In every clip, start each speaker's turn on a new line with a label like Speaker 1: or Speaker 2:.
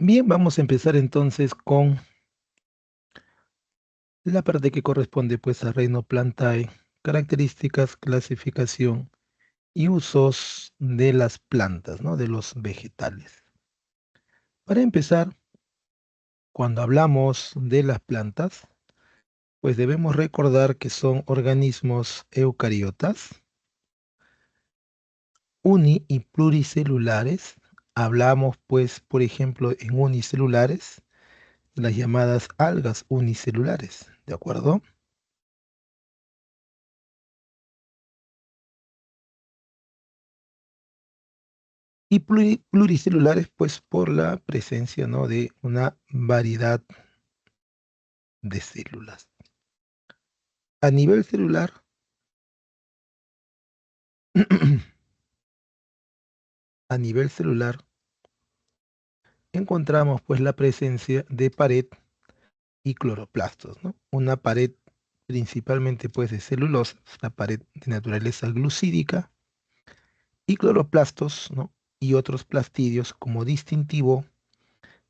Speaker 1: Bien, vamos a empezar entonces con la parte que corresponde pues al reino Plantae, características, clasificación y usos de las plantas, ¿no? De los vegetales. Para empezar, cuando hablamos de las plantas, pues debemos recordar que son organismos eucariotas, uni y pluricelulares. Hablamos pues, por ejemplo, en unicelulares, las llamadas algas unicelulares, ¿de acuerdo? Y pluricelulares, pues por la presencia, ¿no? De una variedad de células. A nivel celular, a nivel celular, encontramos pues la presencia de pared y cloroplastos, ¿no? Una pared principalmente pues de celulosa, la pared de naturaleza glucídica, y cloroplastos, ¿no? Y otros plastidios como distintivo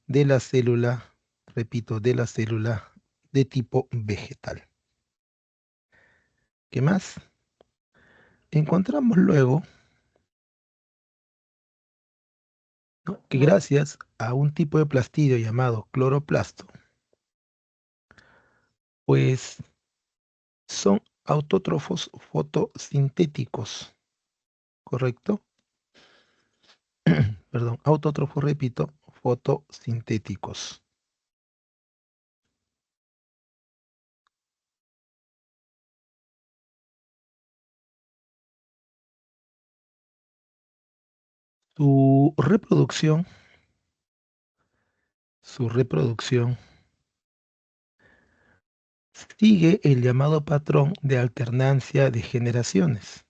Speaker 1: de la célula, repito, de la célula de tipo vegetal. ¿Qué más? Encontramos luego, ¿no? Que gracias a un tipo de plastidio llamado cloroplasto, pues son autótrofos fotosintéticos, ¿correcto? Perdón, autótrofos, repito, fotosintéticos. Su reproducción, su reproducción sigue el llamado patrón de alternancia de generaciones,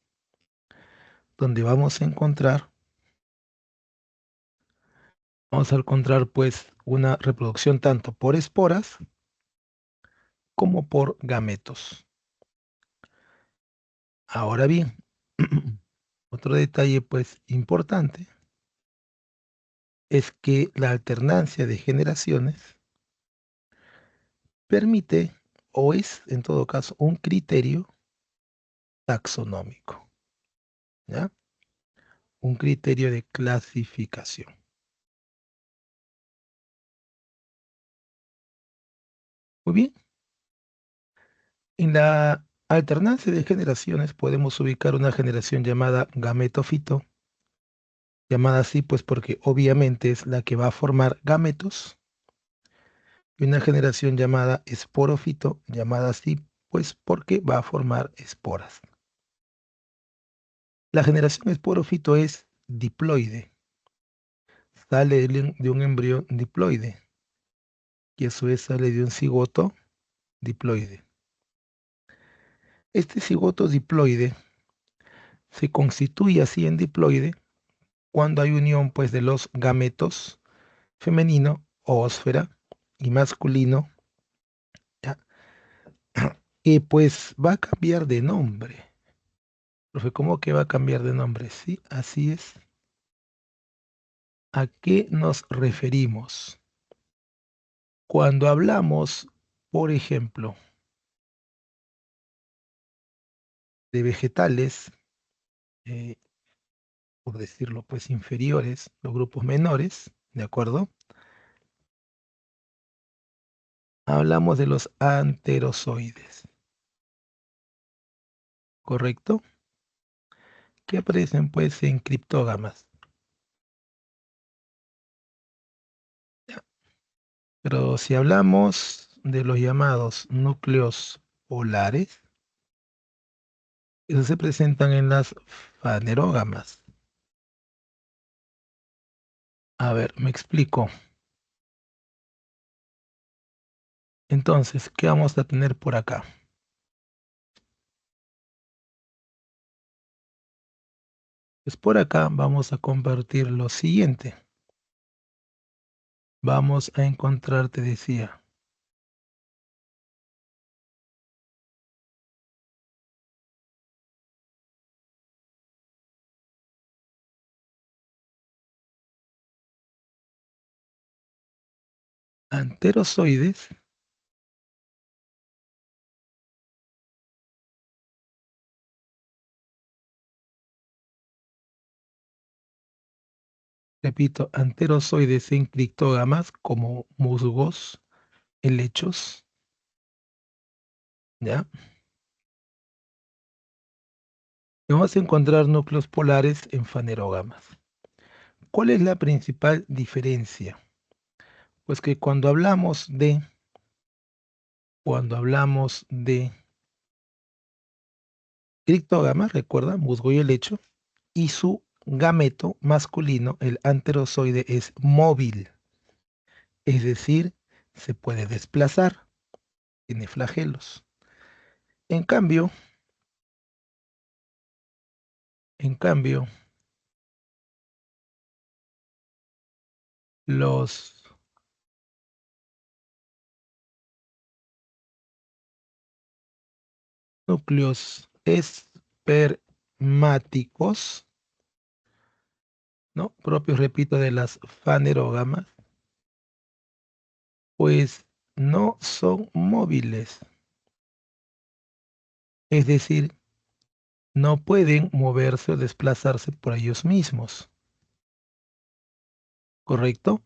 Speaker 1: donde vamos a encontrar pues una reproducción tanto por esporas como por gametos. Ahora bien, otro detalle pues importante es que la alternancia de generaciones permite o es en todo caso un criterio taxonómico, ¿ya? Un criterio de clasificación. Muy bien, en la alternancia de generaciones podemos ubicar una generación llamada gametofito, llamada así pues porque obviamente es la que va a formar gametos, y una generación llamada esporofito, llamada así pues porque va a formar esporas. La generación esporofito es diploide, sale de un embrión diploide, y a su vez sale de un cigoto diploide. Este cigoto diploide se constituye así en diploide cuando hay unión pues de los gametos femenino, oósfera, y masculino, ¿ya? Y pues va a cambiar de nombre. Profe, ¿cómo que va a cambiar de nombre? Sí, así es. ¿A qué nos referimos? Cuando hablamos, por ejemplo, de vegetales, eh, por decirlo pues inferiores, los grupos menores, ¿de acuerdo? Hablamos de los anterozoides, ¿correcto? Que aparecen pues en criptógamas. ¿Ya? Pero si hablamos de los llamados núcleos polares, esos se presentan en las fanerógamas. A ver, me explico. Entonces, ¿qué vamos a tener por acá? Pues por acá vamos a compartir lo siguiente. Vamos a encontrar, te decía, Anterozoides, repito, anterozoides en criptógamas como musgos, helechos, ¿ya? Y vamos a encontrar núcleos polares en fanerógamas. ¿Cuál es la principal diferencia? Pues que cuando hablamos de criptógamas, recuerda, musgo y helecho, y su gameto masculino, el anterozoide, es móvil, es decir, se puede desplazar, tiene flagelos. En cambio, en cambio, los núcleos espermáticos, ¿no? Propios, repito, de las fanerógamas, pues no son móviles, es decir, no pueden moverse o desplazarse por ellos mismos, ¿correcto?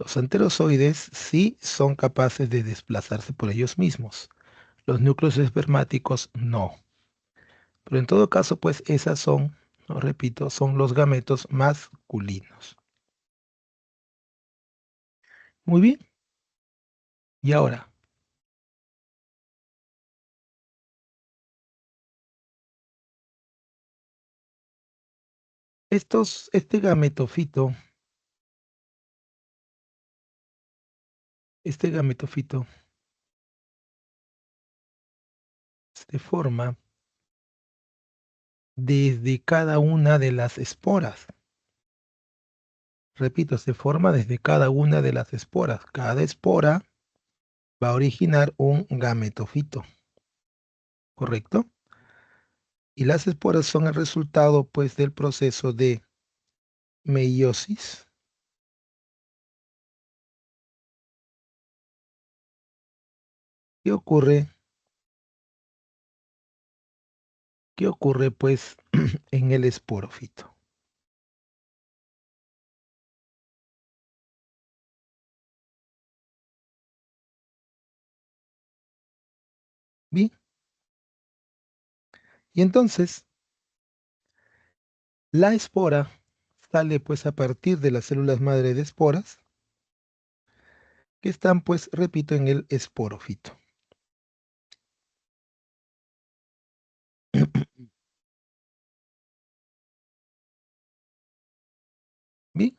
Speaker 1: Los anterozoides sí son capaces de desplazarse por ellos mismos. Los núcleos espermáticos no. Pero en todo caso, pues esas son, no repito, son los gametos masculinos. Muy bien. Y ahora, este gametofito se forma desde cada una de las esporas. Repito, se forma desde cada una de las esporas. Cada espora va a originar un gametofito, ¿correcto? Y las esporas son el resultado, pues, del proceso de meiosis. ¿Qué ocurre? ¿Qué ocurre, pues, en el esporofito? Bien, y entonces la espora sale, pues, a partir de las células madre de esporas que están, pues, repito, en el esporofito. Bien,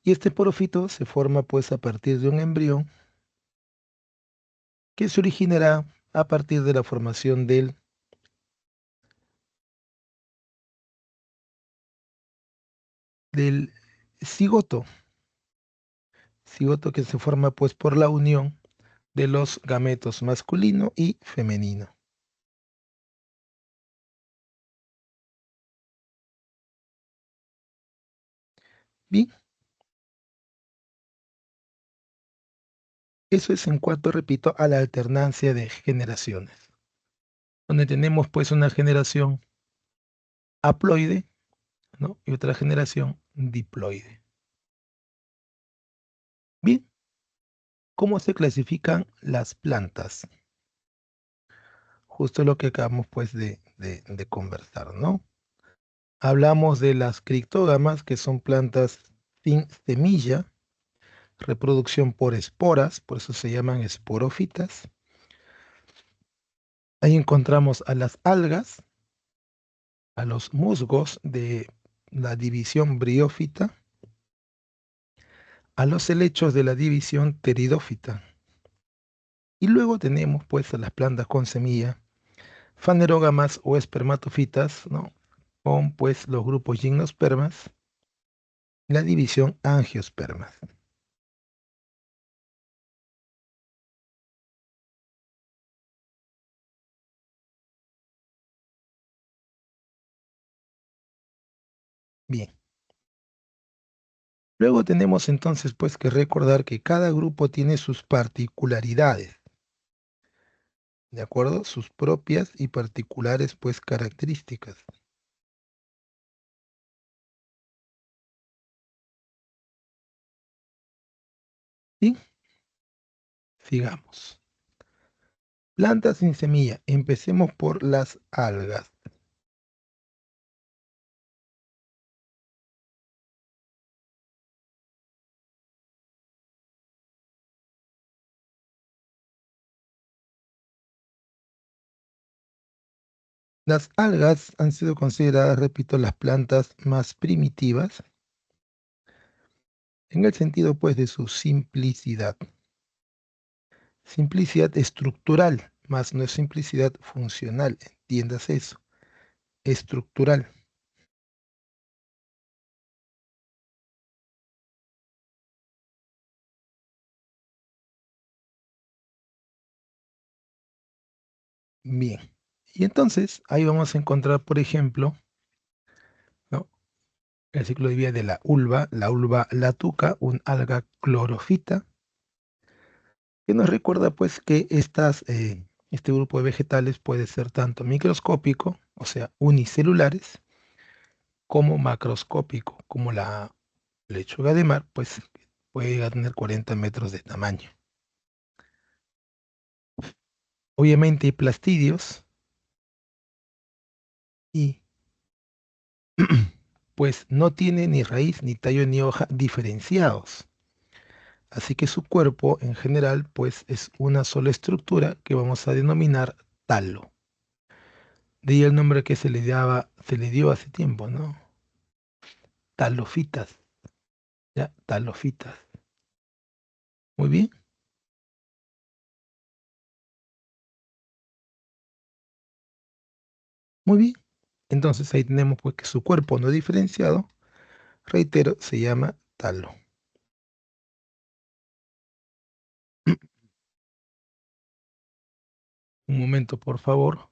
Speaker 1: y este porofito se forma, pues, a partir de un embrión que se originará a partir de la formación del cigoto, cigoto que se forma, pues, por la unión de los gametos masculino y femenino. Bien, eso es en cuanto, repito, a la alternancia de generaciones, donde tenemos, pues, una generación haploide, ¿no? Y otra generación diploide. Bien, ¿cómo se clasifican las plantas? Justo lo que acabamos, pues, de conversar, ¿no? Hablamos de las criptógamas, que son plantas sin semilla, reproducción por esporas, por eso se llaman esporófitas. Ahí encontramos a las algas, a los musgos de la división briófita, a los helechos de la división pteridófita. Y luego tenemos, pues, a las plantas con semilla, fanerógamas o espermatofitas, ¿no? Con, pues, los grupos gimnospermas, la división angiospermas. Bien, Luego tenemos entonces pues que recordar que cada grupo tiene sus particularidades, ¿de acuerdo? Sus propias y particulares pues características. ¿Sí? Sigamos. Plantas sin semilla. Empecemos por las algas. Las algas han sido consideradas, repito, las plantas más primitivas en el sentido pues de su simplicidad. Simplicidad estructural, más no es simplicidad funcional, entiendas eso, estructural. Bien. Y entonces ahí vamos a encontrar, por ejemplo, ¿no? El ciclo de vida de la ulva latuca, un alga clorofita, que nos recuerda pues que este grupo de vegetales puede ser tanto microscópico, o sea, unicelulares, como macroscópico, como la lechuga de mar, pues puede llegar a tener 40 metros de tamaño. Obviamente hay plastidios y pues no tiene ni raíz, ni tallo, ni hoja diferenciados. Así que su cuerpo en general pues es una sola estructura que vamos a denominar talo. De ahí el nombre que se le dio hace tiempo, ¿no? Talofitas, ya, talofitas. Muy bien, muy bien. Entonces ahí tenemos pues que su cuerpo no diferenciado, reitero, se llama talo. Un momento, por favor.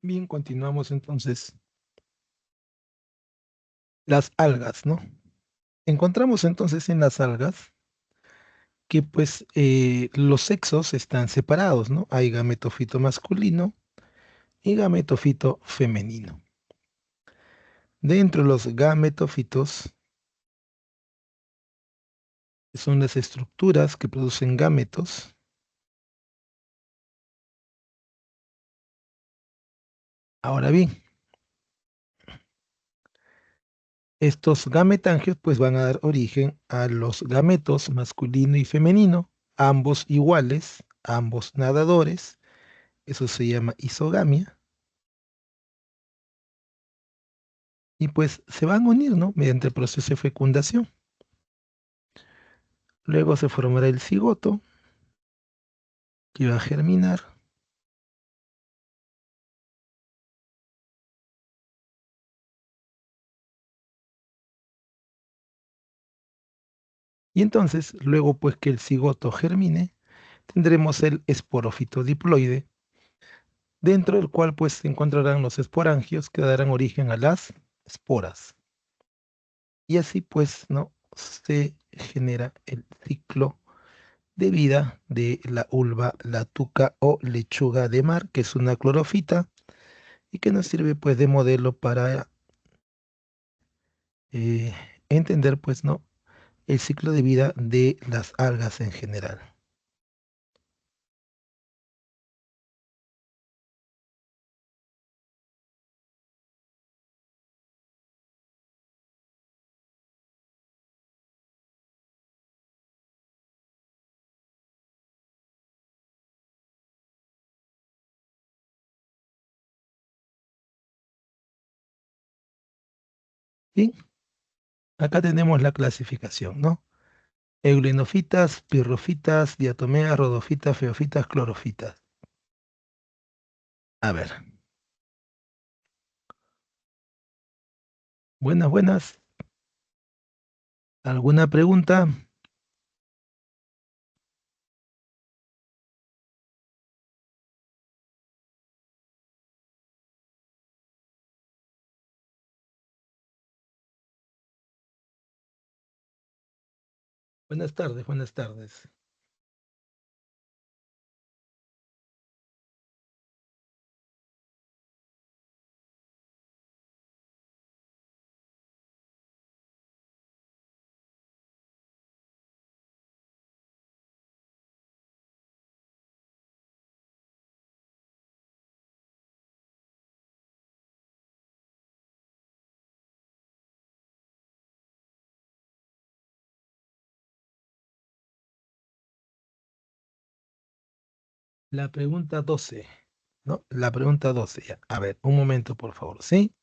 Speaker 1: Bien, continuamos entonces. Las algas, ¿no? Encontramos entonces en las algas que pues los sexos están separados, ¿no? Hay gametofito masculino y gametofito femenino. Dentro de los gametofitos son las estructuras que producen gametos. Ahora bien, estos gametangios pues van a dar origen a los gametos masculino y femenino, ambos iguales, ambos nadadores. Eso se llama isogamia. Y pues se van a unir, ¿no? Mediante el proceso de fecundación. Luego se formará el cigoto, que va a germinar. Y entonces, luego pues que el cigoto germine, tendremos el esporófito diploide, dentro del cual pues se encontrarán los esporangios que darán origen a las esporas. Y así pues, ¿no? Se genera el ciclo de vida de la ulva, la tuca o lechuga de mar, que es una clorofita y que nos sirve pues de modelo para eh, entender pues, ¿no? El ciclo de vida de las algas en general. Y acá tenemos la clasificación, ¿no? Eulinofitas, pirrofitas, diatomeas, rodofitas, feofitas, clorofitas. A ver, buenas, buenas. ¿Alguna pregunta? Buenas tardes, buenas tardes. La pregunta 12, ¿no? La pregunta 12, ya. A ver, un momento, por favor, ¿sí?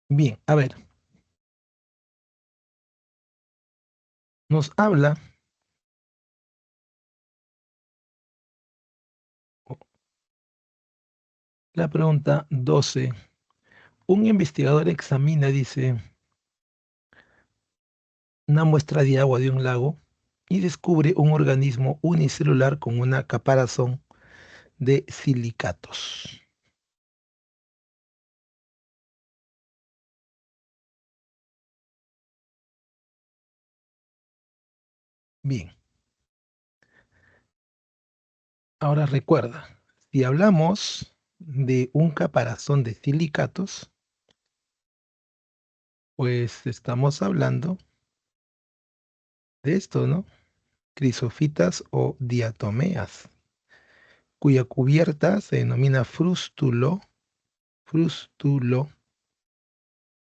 Speaker 1: Bien, a ver, nos habla la pregunta 12. Un investigador examina, dice, una muestra de agua de un lago y descubre un organismo unicelular con una caparazón de silicatos. Bien, ahora recuerda, si hablamos de un caparazón de silicatos, pues estamos hablando de esto, ¿no? Crisofitas o diatomeas, cuya cubierta se denomina frústulo,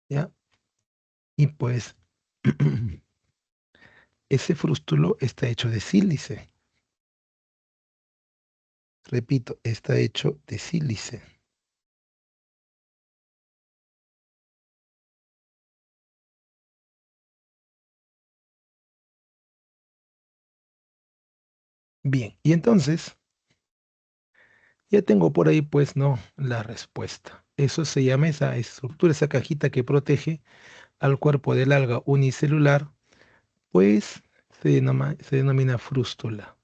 Speaker 1: ¿ya? Y pues ese frústulo está hecho de sílice. Repito, está hecho de sílice. Bien, y entonces ya tengo por ahí, pues, no, la respuesta. Eso se llama esa estructura, esa cajita que protege al cuerpo del alga unicelular, pues se denomina frústula.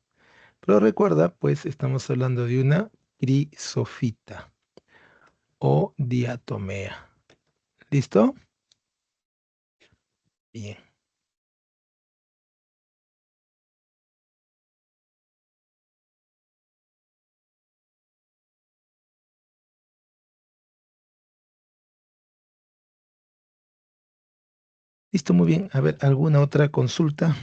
Speaker 1: Pero recuerda, pues estamos hablando de una crisofita o diatomea. ¿Listo? Bien. Listo, muy bien. A ver, ¿alguna otra consulta?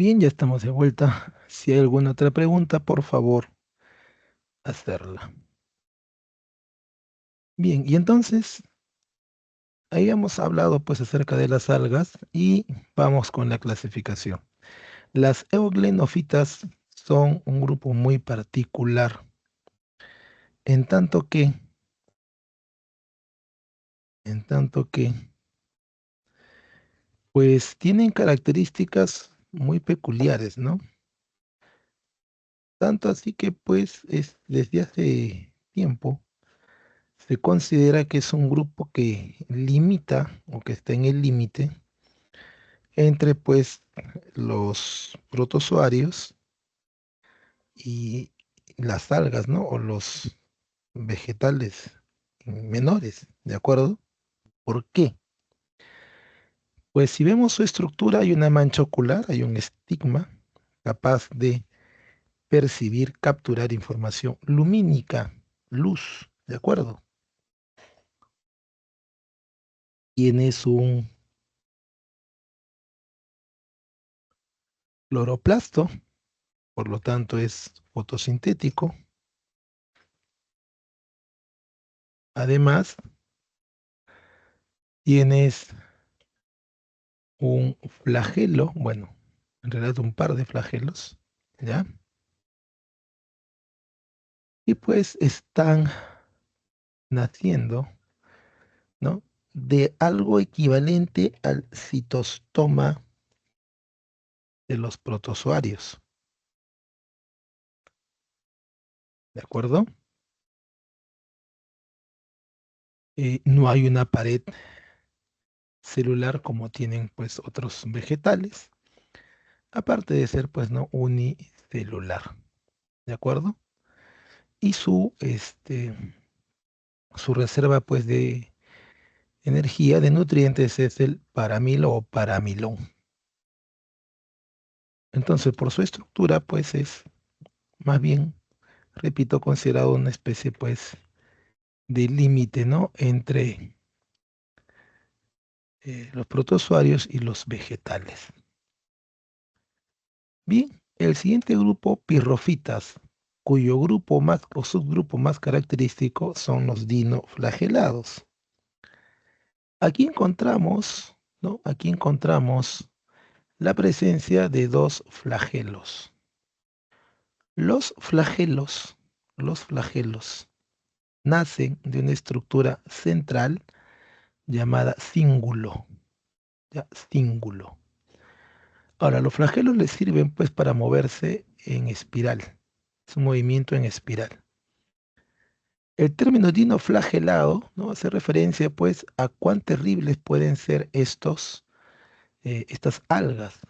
Speaker 1: Bien, ya estamos de vuelta. Si hay alguna otra pregunta, por favor, hacerla. Bien, y entonces, ahí hemos hablado pues acerca de las algas y vamos con la clasificación. Las euglenofitas son un grupo muy particular, en tanto que, en tanto que, pues tienen características muy peculiares, ¿no? Tanto así que pues desde hace tiempo se considera que es un grupo que limita o que está en el límite entre pues los protozoarios y las algas, ¿no? O los vegetales menores, ¿de acuerdo? ¿Por qué? Pues si vemos su estructura, hay una mancha ocular, hay un estigma capaz de percibir, capturar información lumínica, luz, ¿de acuerdo? Tienes un cloroplasto, por lo tanto es fotosintético. Además, tienes un flagelo, bueno, en realidad un par de flagelos, ¿ya? Y pues están naciendo, ¿no? De algo equivalente al citostoma de los protozoarios, ¿de acuerdo? No hay una pared celular como tienen pues otros vegetales, aparte de ser pues no unicelular, ¿de acuerdo? Y su reserva pues de energía de nutrientes es el paramilo o paramilón. Entonces, por su estructura, pues es más bien, repito, considerado una especie pues de límite, ¿no? Entre los protozoarios y los vegetales. Bien, el siguiente grupo, pirrofitas, cuyo grupo más o subgrupo más característico son los dinoflagelados. Aquí encontramos, ¿no? Aquí encontramos la presencia de dos flagelos. Los flagelos nacen de una estructura central llamada cíngulo, ¿ya? Cíngulo. Ahora, los flagelos les sirven pues para moverse en espiral. Es un movimiento en espiral. El término dinoflagelado, ¿no? Hace referencia pues a cuán terribles pueden ser estas algas,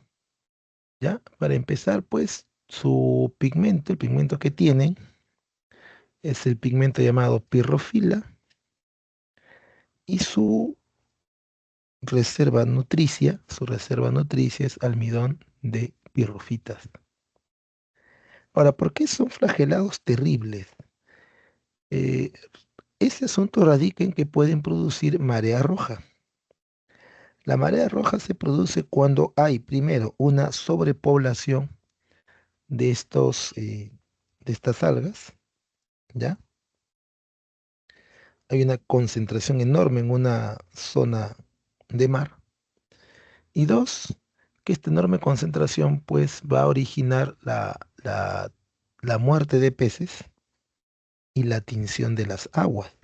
Speaker 1: ¿ya? Para empezar pues su pigmento, el pigmento que tienen, es el pigmento llamado pirrofila y su reserva nutricia es almidón de pirrofitas. Ahora, ¿por qué son flagelados terribles? Eh, ese asunto radica en que pueden producir marea roja. La marea roja se produce cuando hay, primero, una sobrepoblación de de estas algas, ¿ya? Hay una concentración enorme en una zona de mar. Y dos, que esta enorme concentración pues va a originar la muerte de peces y la tinción de las aguas,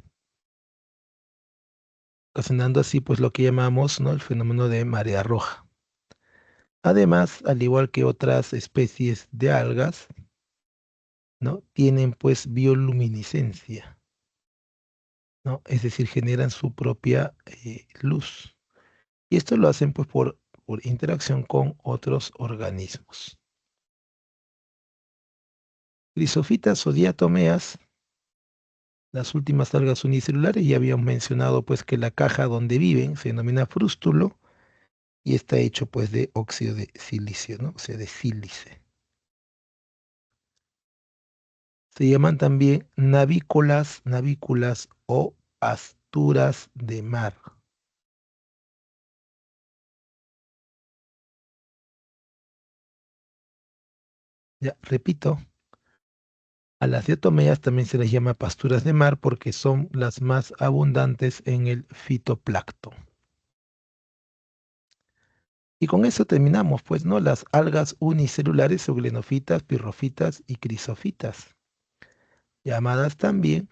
Speaker 1: ocasionando así pues lo que llamamos, ¿no? El fenómeno de marea roja. Además, al igual que otras especies de algas, ¿no? Tienen pues bioluminiscencia, ¿no? Es decir, generan su propia luz. Y esto lo hacen pues por interacción con otros organismos. Crisofitas o diatomeas, las últimas algas unicelulares, ya habíamos mencionado pues que la caja donde viven se denomina frústulo y está hecho pues de óxido de silicio, ¿no? O sea, de sílice. Se llaman también navículas o pasturas de mar. Ya, repito, a las diatomeas también se les llama pasturas de mar porque son las más abundantes en el fitoplancton. Y con eso terminamos, pues, ¿no? Las algas unicelulares, euglofitas, pirrofitas y crisofitas, llamadas también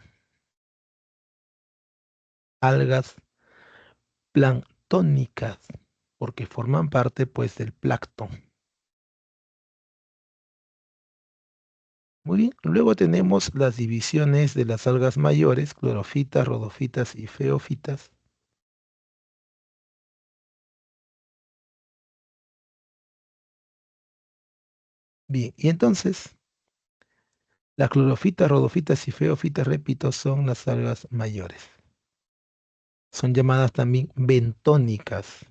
Speaker 1: algas planctónicas, porque forman parte, pues, del plancton. Muy bien, luego tenemos las divisiones de las algas mayores, clorofitas, rodofitas y feofitas. Bien, y entonces, las clorofitas, rodofitas y feofitas, repito, son las algas mayores. Son llamadas también bentónicas.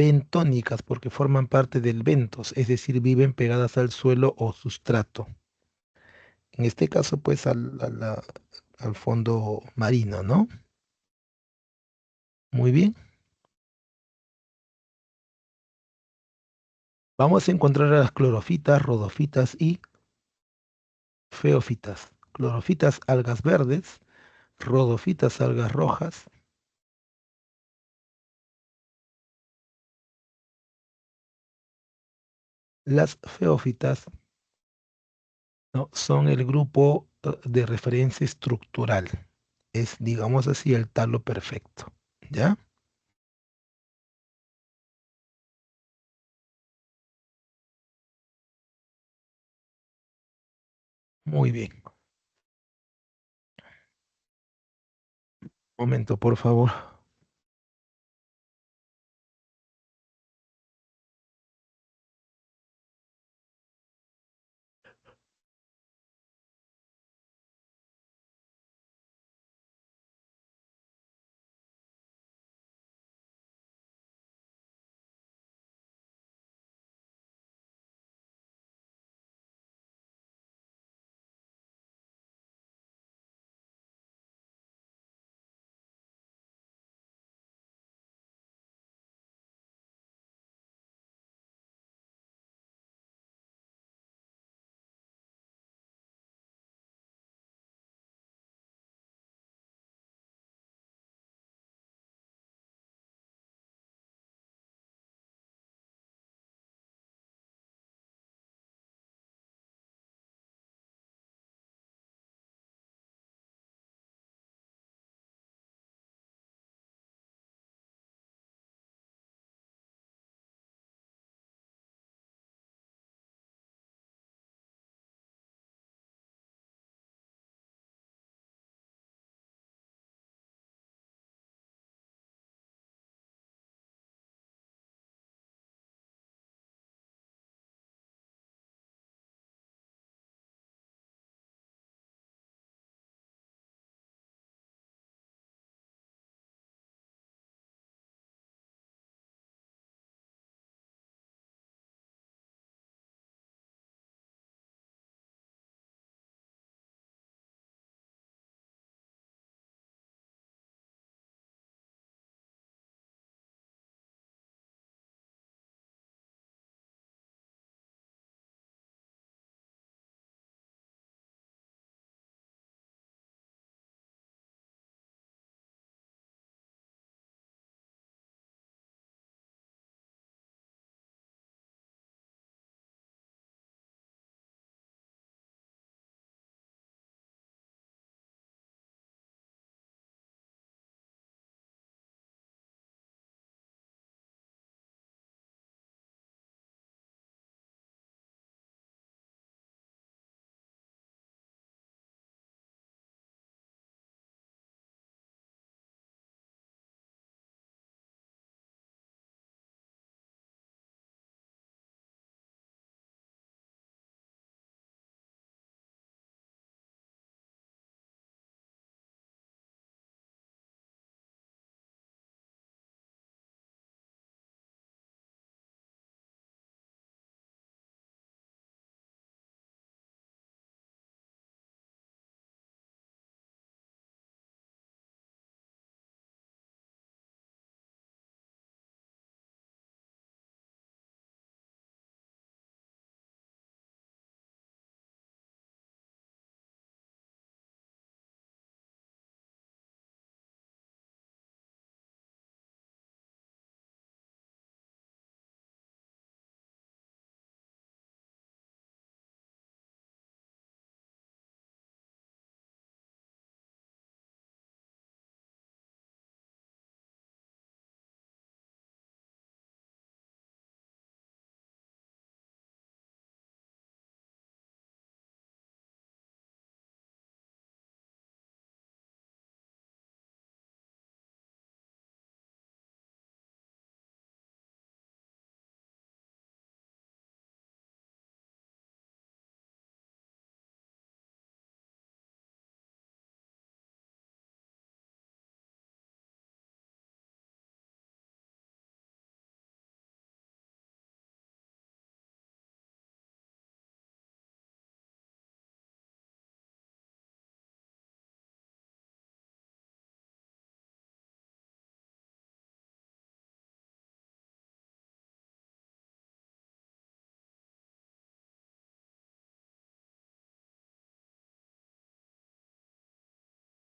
Speaker 1: Bentónicas porque forman parte del bentos, es decir, viven pegadas al suelo o sustrato. En este caso, pues, al fondo marino, ¿no? Muy bien. Vamos a encontrar a las clorofitas, rodofitas y feofitas. Clorofitas, algas verdes, rodofitas, algas rojas. Las feófitas, ¿no? Son el grupo de referencia estructural. Es, digamos así, el talo perfecto. ¿Ya? Muy bien. Momento, por favor.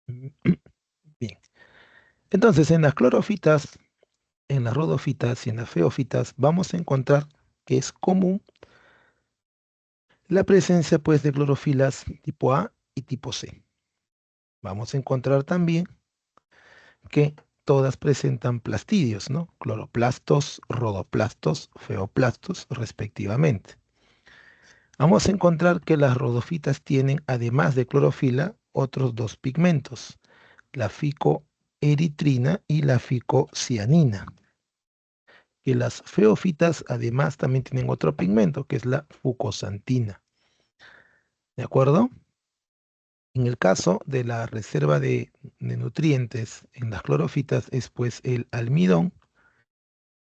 Speaker 1: Bien. Entonces, en las clorofitas, en las rodofitas y en las feofitas vamos a encontrar que es común la presencia pues de clorofilas tipo A y tipo C. Vamos a encontrar también que todas presentan plastidios, ¿no? Cloroplastos, rodoplastos, feoplastos, respectivamente. Vamos a encontrar que las rodofitas tienen, además de clorofila, otros dos pigmentos, la ficoeritrina y la ficocianina. Que las feofitas además también tienen otro pigmento, que es la fucosantina. ¿De acuerdo? En el caso de la reserva de nutrientes en las clorofitas es pues el almidón,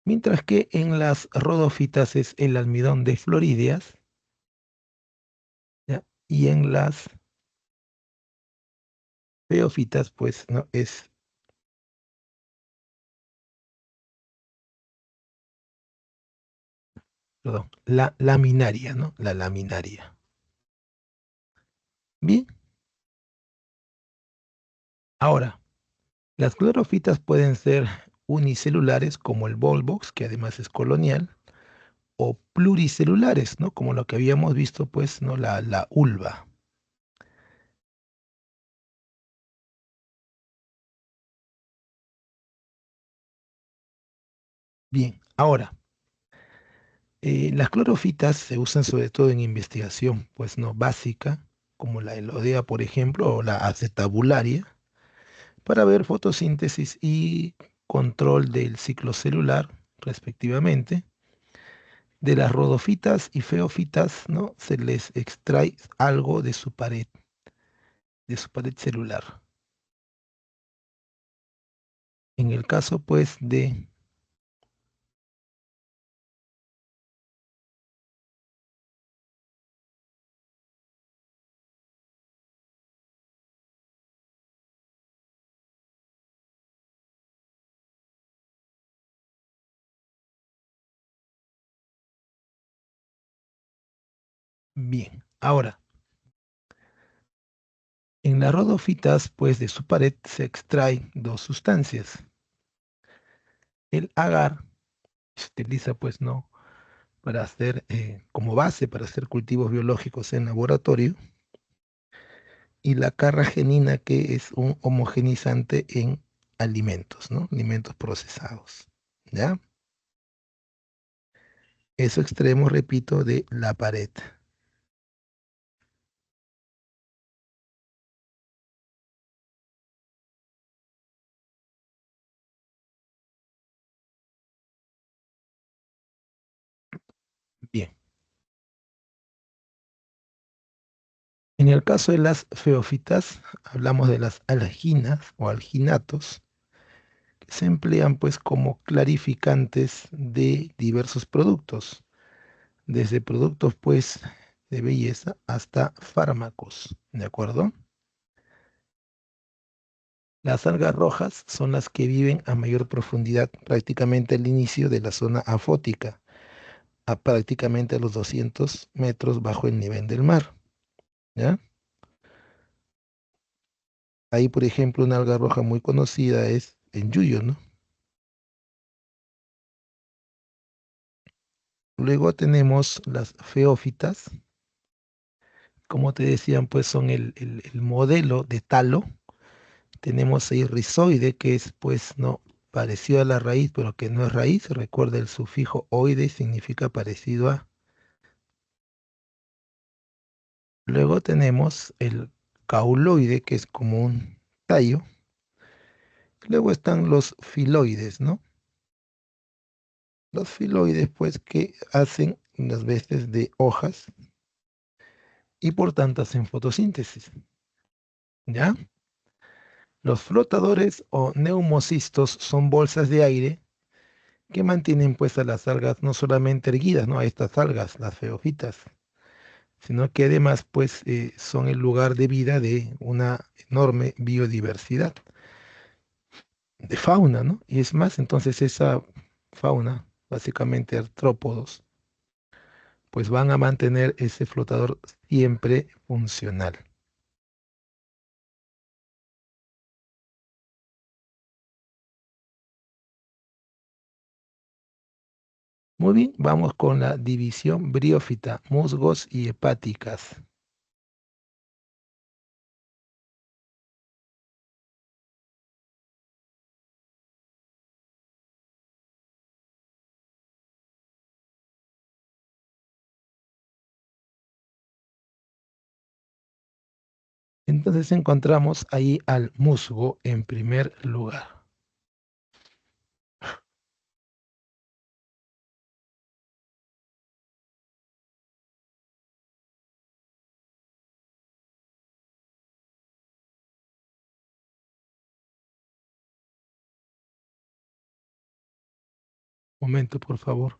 Speaker 1: mientras que en las rodofitas es el almidón de florídeas, ¿ya? Y en las feofitas pues no es, perdón, la laminaria, ¿no? La laminaria. Bien, ahora, las clorofitas pueden ser unicelulares como el Volvox, que además es colonial, o pluricelulares, ¿no? Como lo que habíamos visto, pues, ¿no? La ulva. Bien, ahora, las clorofitas se usan sobre todo en investigación, pues, ¿no? Básica, como la elodea, por ejemplo, o la acetabularia, para ver fotosíntesis y control del ciclo celular, respectivamente. De las rodofitas y feofitas, ¿no? Se les extrae algo de su pared celular. En el caso, pues, de, bien, ahora, en las rodofitas, pues, de su pared se extraen dos sustancias. El agar se utiliza, pues, ¿no? Para hacer, como base para hacer cultivos biológicos en laboratorio, y la carragenina, que es un homogenizante en alimentos, ¿no? Alimentos procesados, ¿ya? Eso extremo, repito, de la pared. Bien. En el caso de las feofitas, hablamos de las alginas o alginatos, que se emplean pues como clarificantes de diversos productos, desde productos pues de belleza hasta fármacos, ¿de acuerdo? Las algas rojas son las que viven a mayor profundidad, prácticamente al inicio de la zona afótica, a prácticamente a los 200 metros bajo el nivel del mar, ¿ya? Ahí, por ejemplo, una alga roja muy conocida es el yuyo, ¿no? Luego tenemos las feófitas, como te decían, pues son el modelo de talo. Tenemos ahí rizoide, que es pues no parecido a la raíz, pero que no es raíz. Recuerda el sufijo oide, significa parecido a. Luego tenemos el cauloide, que es como un tallo. Luego están los filoides, ¿no? Los filoides, pues, que hacen las veces de hojas y por tanto hacen fotosíntesis, ¿ya? Los flotadores o neumocistos son bolsas de aire que mantienen pues a las algas no solamente erguidas, ¿no? A estas algas, las feofitas, sino que además pues son el lugar de vida de una enorme biodiversidad de fauna, ¿no? Y es más, entonces esa fauna, básicamente artrópodos, pues van a mantener ese flotador siempre funcional. Muy bien, vamos con la división briófita, musgos y hepáticas. Entonces encontramos ahí al musgo en primer lugar. Momento, por favor.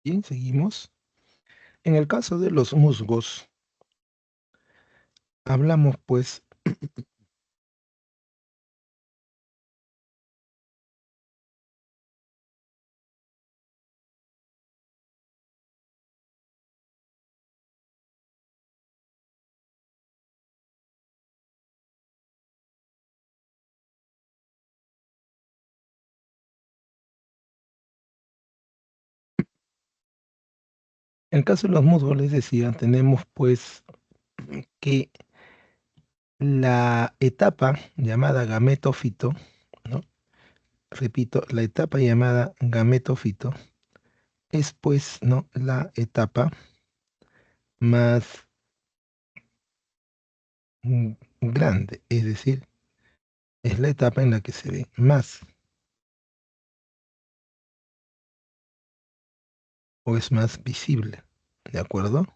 Speaker 1: Bien, seguimos. En el caso de los musgos, hablamos pues, en el caso de los musgos, les decía, tenemos pues que la etapa llamada gametófito, ¿no? Repito, la etapa llamada gametófito es pues, ¿no? La etapa más grande, es decir, es la etapa en la que se ve más o es más visible, ¿de acuerdo?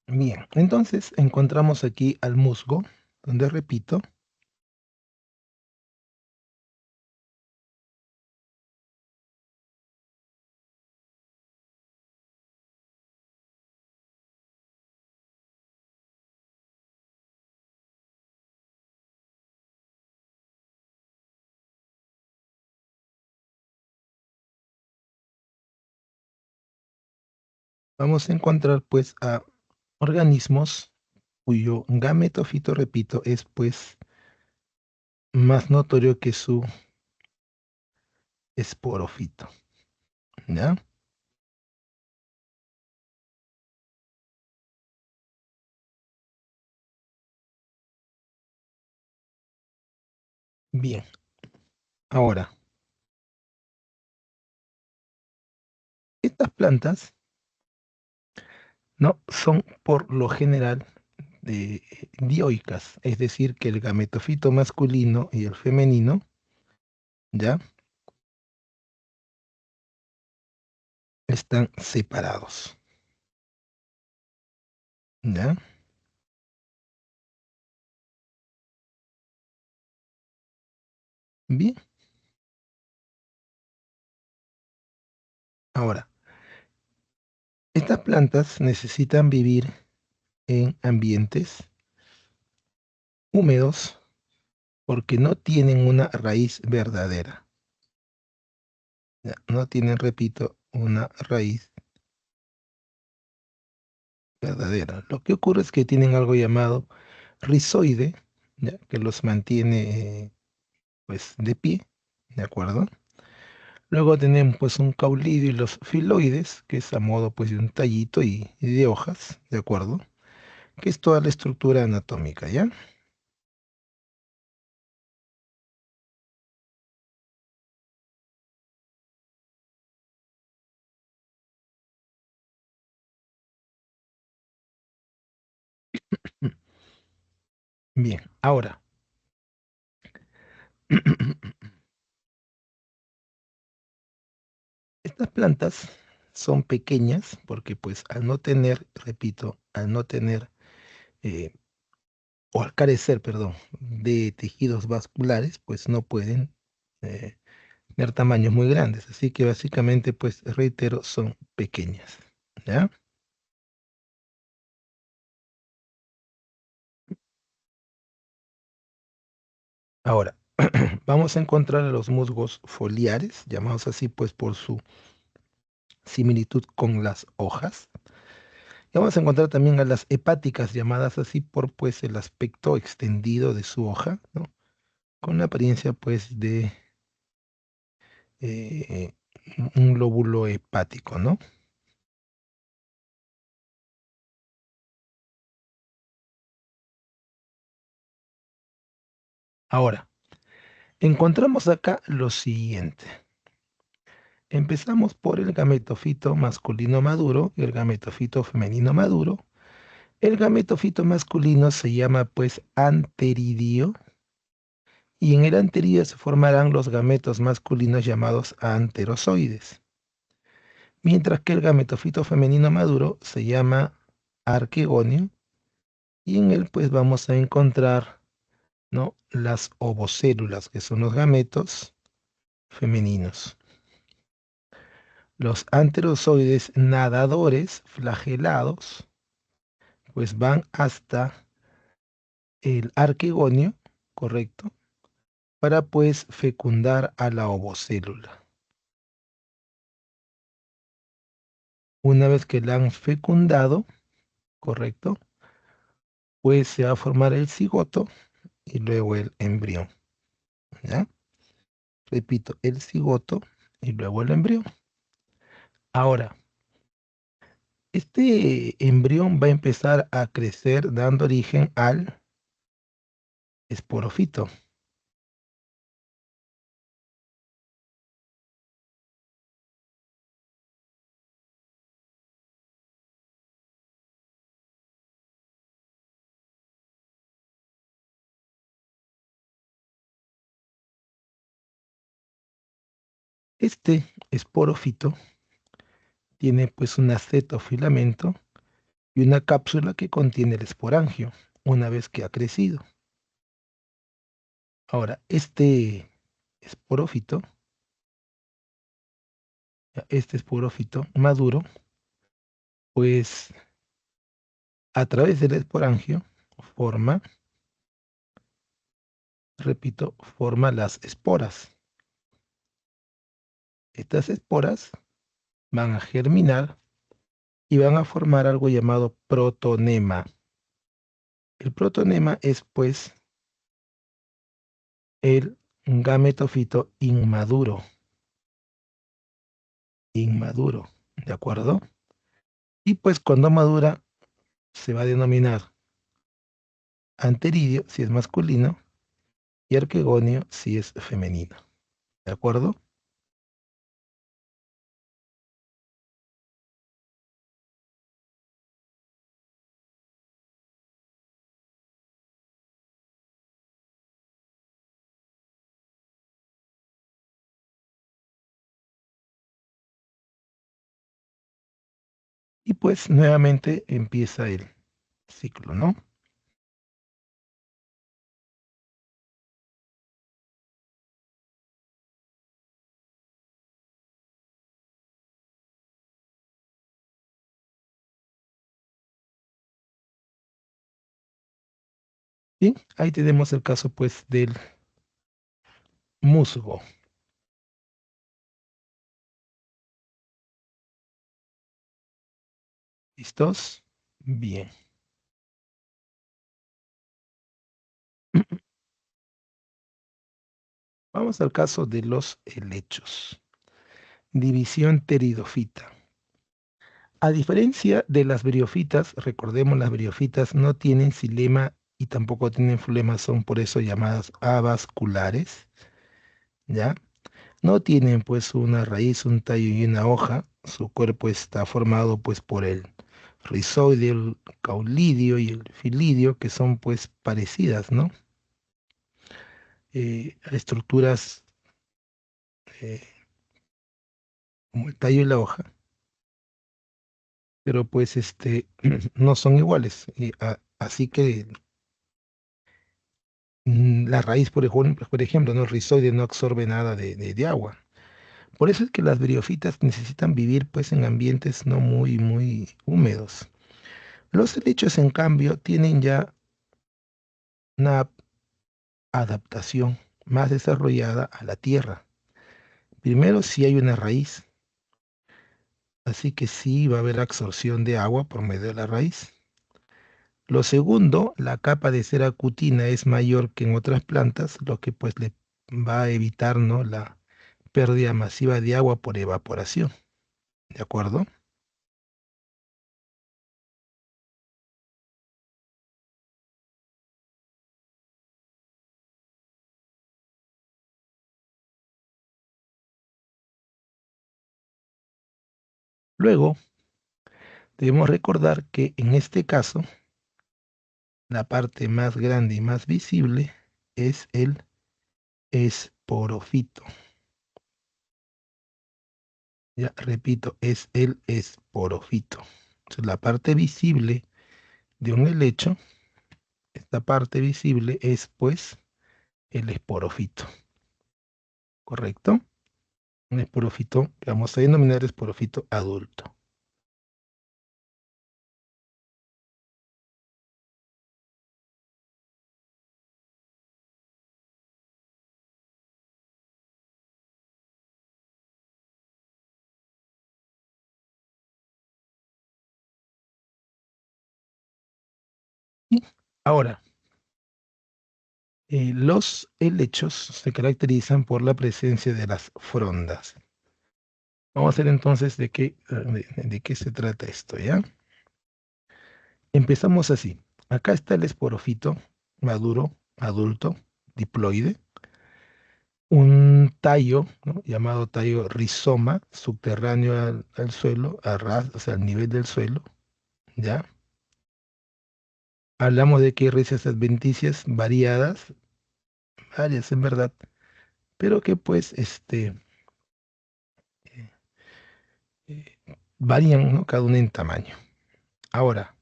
Speaker 1: Bien, entonces encontramos aquí al musgo, donde repito, vamos a encontrar pues a organismos cuyo gametofito, repito, es pues más notorio que su esporofito, ¿ya? Bien, ahora, estas plantas, ¿no? Son por lo general dioicas, es decir, que el gametofito masculino y el femenino, ¿ya? Están separados, ¿ya? Bien, ahora, estas plantas necesitan vivir en ambientes húmedos porque no tienen una raíz verdadera, ¿ya? No tienen, repito, una raíz verdadera. Lo que ocurre es que tienen algo llamado rizoide, ¿ya? Que los mantiene pues de pie, ¿de acuerdo? Luego tenemos pues un caulidio y los filoides, que es a modo pues de un tallito y de hojas, ¿de acuerdo? Que es toda la estructura anatómica, ¿ya? Bien, ahora, estas plantas son pequeñas porque pues al no tener, repito, al no tener eh, o al carecer, perdón, de tejidos vasculares, pues no pueden eh, tener tamaños muy grandes. Así que básicamente, pues reitero, son pequeñas, ¿ya? Ahora, vamos a encontrar a los musgos foliares, llamados así pues por su similitud con las hojas. Y vamos a encontrar también a las hepáticas, llamadas así por pues el aspecto extendido de su hoja, ¿no? Con la apariencia pues de eh, un lóbulo hepático, ¿no? Ahora, encontramos acá lo siguiente. Empezamos por el gametofito masculino maduro y el gametofito femenino maduro. El gametofito masculino se llama pues anteridio y en el anteridio se formarán los gametos masculinos llamados anterozoides, mientras que el gametofito femenino maduro se llama arquegonio y en él pues vamos a encontrar, ¿no?, las ovocélulas, que son los gametos femeninos. Los anterozoides nadadores flagelados pues van hasta el arquegonio, ¿correcto? Para pues fecundar a la ovocélula. Una vez que la han fecundado, ¿correcto? Pues se va a formar el cigoto y luego el embrión, ¿ya? Repito, el cigoto y luego el embrión. Ahora, este embrión va a empezar a crecer dando origen al esporofito. Este esporofito tiene pues un acetofilamento y una cápsula que contiene el esporangio una vez que ha crecido. Ahora, este esporófito, este esporófito maduro, pues a través del esporangio forma, repito, forma las esporas. Estas esporas van a germinar y van a formar algo llamado protonema. El protonema es pues el gametofito inmaduro, inmaduro, ¿de acuerdo? Y pues cuando madura se va a denominar anteridio si es masculino y arquegonio si es femenino. ¿De acuerdo? Y pues nuevamente empieza el ciclo, ¿no? Bien, ahí tenemos el caso pues del musgo. ¿Listos? Bien. Vamos al caso de los helechos. División pteridofita. A diferencia de las briofitas, recordemos las briofitas no tienen xilema y tampoco tienen flema, son por eso llamadas avasculares, ¿ya? No tienen pues una raíz, un tallo y una hoja. Su cuerpo está formado pues por el rizoide, el caulidio y el filidio, que son pues parecidas, ¿no? A estructuras eh, como el tallo y la hoja, pero pues no son iguales. Así que la raíz, por ejemplo, ¿no? El rizoide no absorbe nada de agua. Por eso es que las briofitas necesitan vivir pues en ambientes no muy, muy húmedos. Los helechos, en cambio, tienen ya una adaptación más desarrollada a la tierra. Primero, si hay una raíz, así que sí va a haber absorción de agua por medio de la raíz. Lo segundo, la capa de cera cutina es mayor que en otras plantas, lo que pues le va a evitar, ¿no?, la pérdida masiva de agua por evaporación. ¿De acuerdo? Luego, debemos recordar que en este caso, la parte más grande y más visible es el esporofito. Ya repito, es el esporofito. Entonces, la parte visible de un helecho, esta parte visible es pues el esporofito, ¿correcto? Un esporofito que vamos a denominar esporofito adulto. Y ahora, los helechos se caracterizan por la presencia de las frondas. Vamos a ver entonces de qué se trata esto, ¿ya? Empezamos así. Acá está el esporofito maduro, adulto, diploide, un tallo, ¿no?, llamado tallo rizoma, subterráneo al suelo, a ras, o sea, al nivel del suelo, ¿ya? Hablamos de que hay raíces adventicias variadas, varias en verdad, pero que pues eh, varían, ¿no?, cada una en tamaño. Ahora,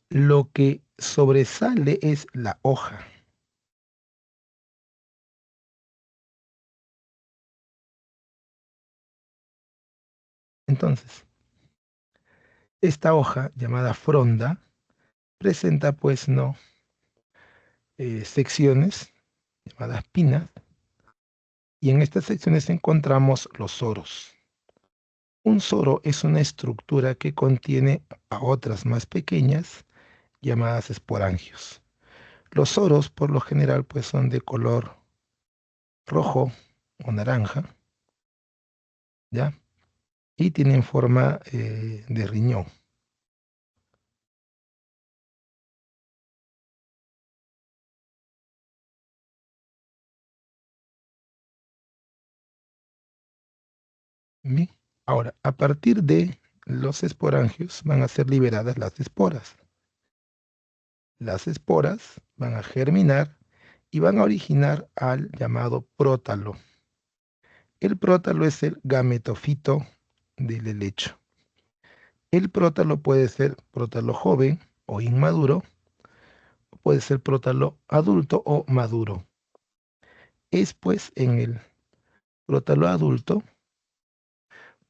Speaker 1: lo que sobresale es la hoja. Entonces, esta hoja llamada fronda presenta pues no secciones llamadas pinas, y en estas secciones encontramos los soros. Un soro es una estructura que contiene a otras más pequeñas llamadas esporangios. Los soros por lo general pues son de color rojo o naranja, ¿ya? Y tienen forma de riñón. Bien. Ahora, a partir de los esporangios van a ser liberadas las esporas. Las esporas van a germinar y van a originar al llamado prótalo. El prótalo es el gametofito del helecho. El prótalo puede ser prótalo joven o inmaduro, o puede ser prótalo adulto o maduro. Es pues en el prótalo adulto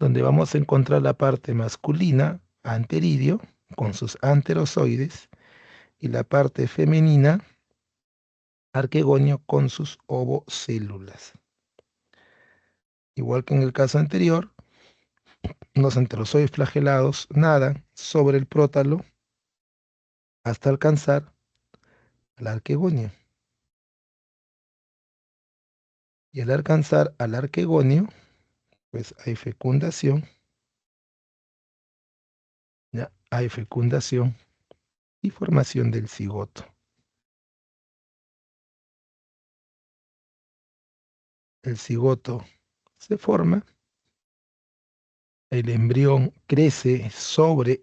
Speaker 1: donde vamos a encontrar la parte masculina, anteridio, con sus anterozoides, y la parte femenina, arquegonio, con sus ovocélulas. Igual que en el caso anterior, los anterozoides flagelados nadan sobre el prótalo hasta alcanzar al arquegonio. Y al alcanzar al arquegonio, pues hay fecundación, ¿ya? Hay fecundación y formación del cigoto. El cigoto se forma, el embrión crece sobre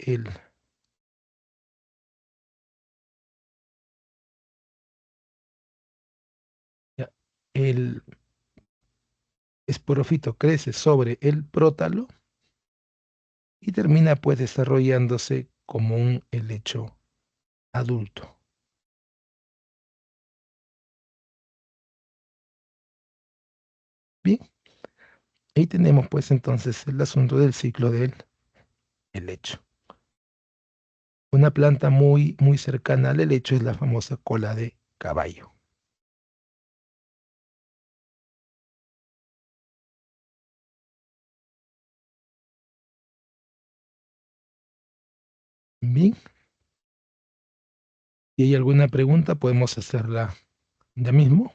Speaker 1: ya, el esporofito crece sobre el prótalo y termina pues desarrollándose como un helecho adulto. Bien, ahí tenemos pues entonces el asunto del ciclo del helecho. Una planta muy, muy cercana al helecho es la famosa cola de caballo. Bien, si hay alguna pregunta, podemos hacerla ya mismo.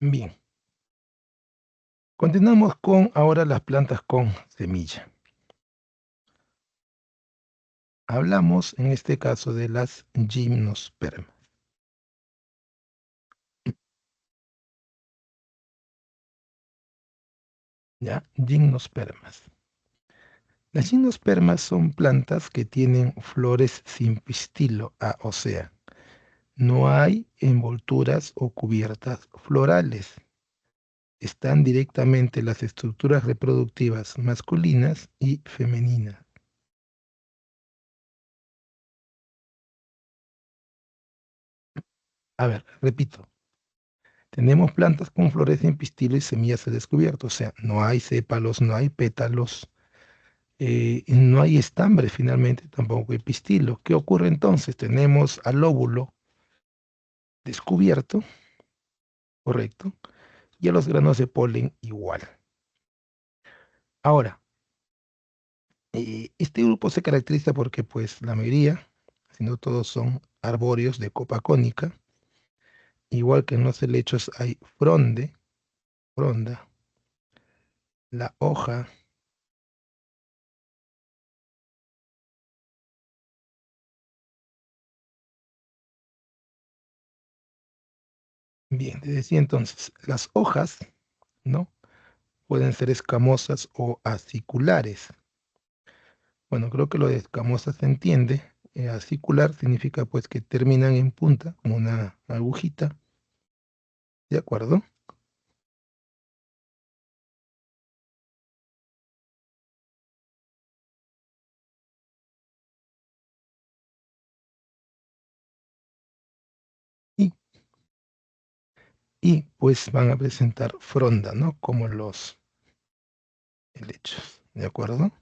Speaker 1: Bien, continuamos con ahora las plantas con semilla. Hablamos en este caso de las gimnospermas. ¿Ya? Gimnospermas. Las gimnospermas son plantas que tienen flores sin pistilo, o sea, no hay envolturas o cubiertas florales. están directamente las estructuras reproductivas masculinas y femeninas. A ver, repito. Tenemos plantas con flores en pistilo y semillas al descubierto, o sea, no hay sépalos, no hay pétalos, y no hay estambre finalmente, tampoco hay pistilo. ¿Qué ocurre entonces? Tenemos al óvulo descubierto, correcto, y a los granos de polen igual. Ahora, este grupo se caracteriza porque pues la mayoría, si no todos son arbóreos de copa cónica, igual que en los helechos hay fronda, la hoja. Bien, te decía entonces, las hojas, ¿no? Pueden ser escamosas o aciculares. Bueno, creo que lo de escamosa se entiende. Acicular significa pues que terminan en punta, como una agujita, ¿de acuerdo? Y, y pues van a presentar fronda, ¿no? Como los helechos, ¿de acuerdo?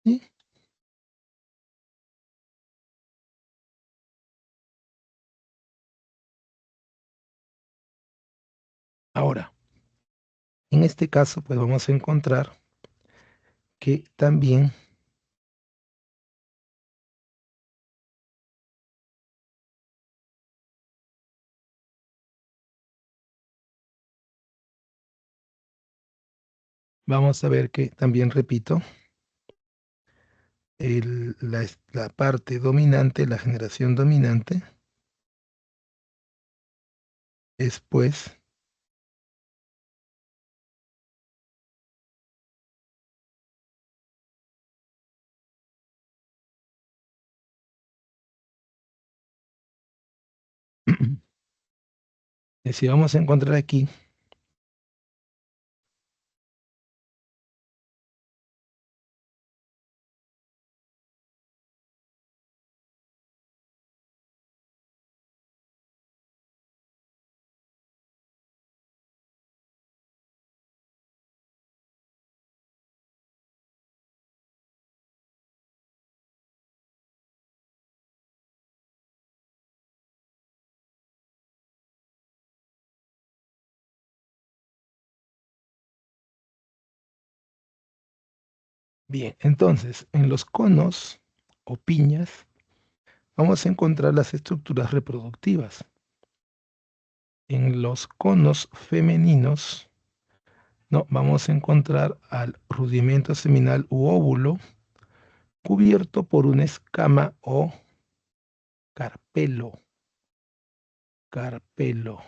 Speaker 1: Y ahora, en este caso, pues vamos a encontrar que también vamos a ver que también, repito, la parte dominante, la generación dominante, es pues, si vamos a encontrar aquí, bien, entonces, en los conos o piñas vamos a encontrar las estructuras reproductivas. En los conos femeninos, no, vamos a encontrar al rudimento seminal u óvulo cubierto por una escama o carpelo. Carpelo.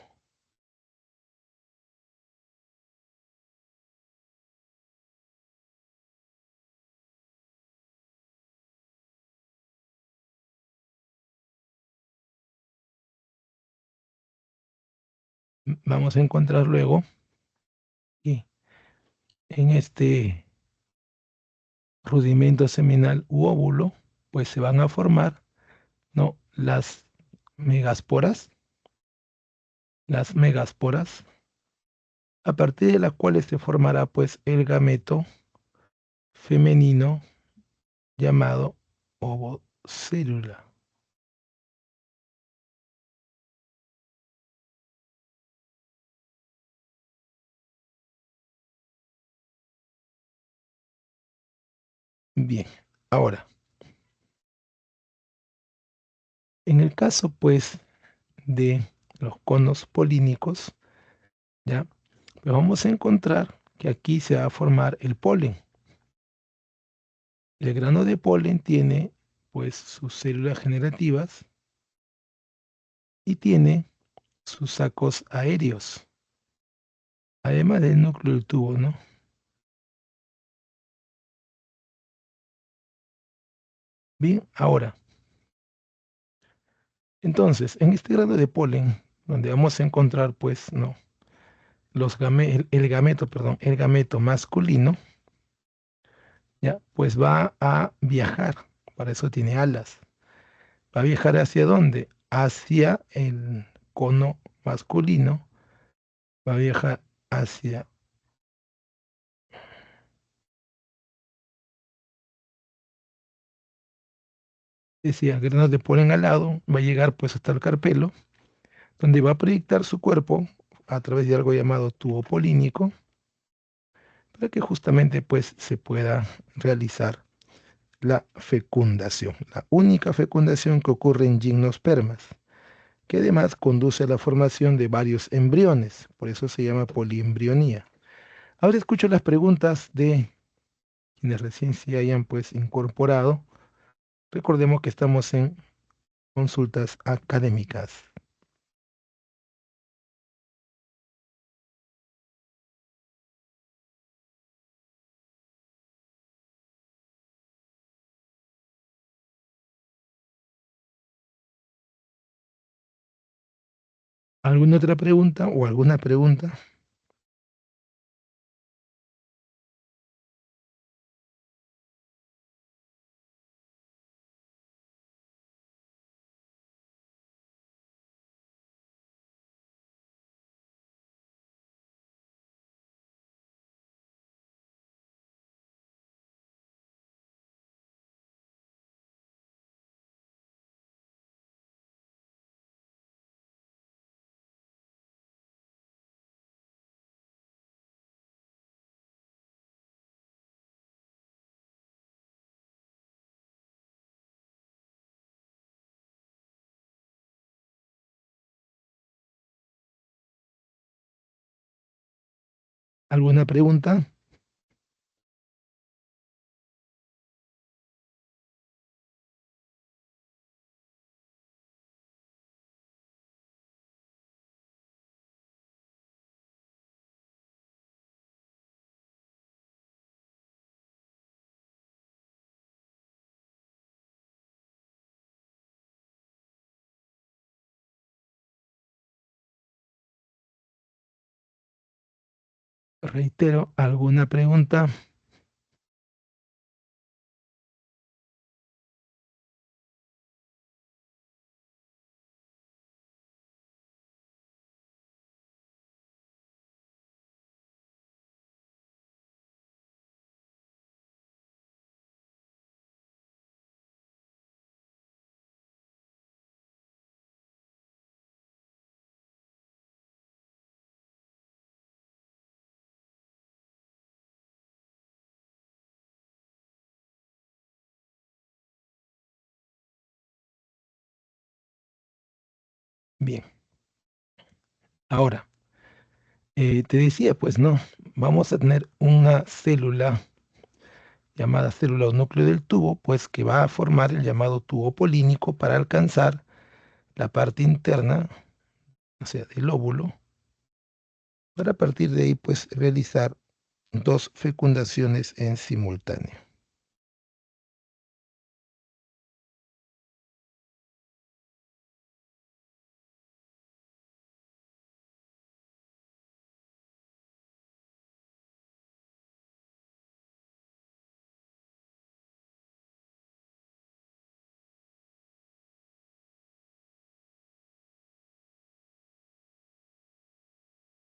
Speaker 1: Vamos a encontrar luego que en este rudimento seminal u óvulo, pues se van a formar, ¿no? Megásporas, las megásporas, a partir de las cuales se formará pues el gameto femenino llamado ovocélula. Bien, ahora, en el caso pues de los conos polínicos, ¿ya? Pues vamos a encontrar que aquí se va a formar el polen. El grano de polen tiene pues sus células generativas y tiene sus sacos aéreos, además del núcleo del tubo, ¿no? Bien, ahora, entonces, en este grado de polen, donde vamos a encontrar, pues, ¿no? El gameto, perdón, el gameto masculino, ya, pues va a viajar, para eso tiene alas. ¿Va a viajar hacia dónde? Hacia el cono masculino, va a viajar hacia, decía, granos de polen al lado, va a llegar pues hasta el carpelo, donde va a proyectar su cuerpo a través de algo llamado tubo polínico, para que justamente pues se pueda realizar la fecundación, la única fecundación que ocurre en gimnospermas, que además conduce a la formación de varios embriones, por eso se llama poliembrionía. Ahora escucho las preguntas de quienes recién se hayan pues incorporado. Recordemos que estamos en consultas académicas. ¿Alguna otra pregunta o alguna pregunta? ¿Alguna pregunta? Reitero, ¿alguna pregunta? Bien, ahora, te decía, pues no, vamos a tener una célula llamada célula o núcleo del tubo, pues que va a formar el llamado tubo polínico para alcanzar la parte interna, o sea, del óvulo, para a partir de ahí, pues realizar dos fecundaciones en simultáneo.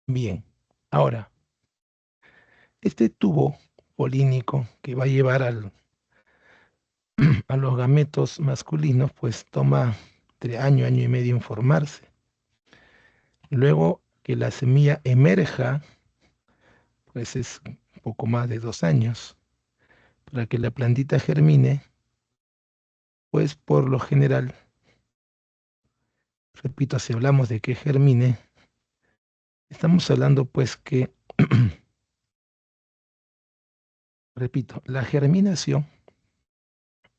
Speaker 1: Bien, ahora, este tubo polínico que va a llevar a los gametos masculinos, pues toma entre año y medio en formarse. Luego que la semilla emerja, pues es un poco más de 2 años. Para que la plantita germine, pues por lo general, repito, si hablamos de que germine, estamos hablando pues que, repito, la germinación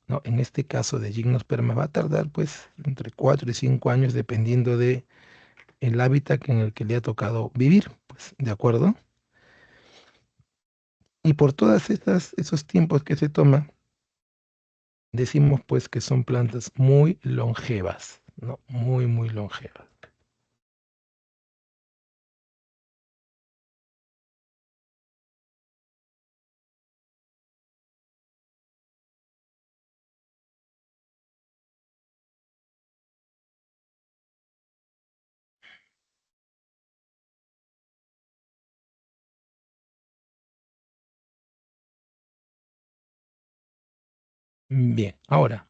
Speaker 1: ¿no? En este caso de gimnosperma va a tardar pues entre 4 y 5 años dependiendo de el hábitat en el que le ha tocado vivir, pues, ¿de acuerdo? Y por todas esos tiempos que se toma, decimos pues que son plantas muy longevas, ¿no? Muy, muy longevas. Bien, ahora,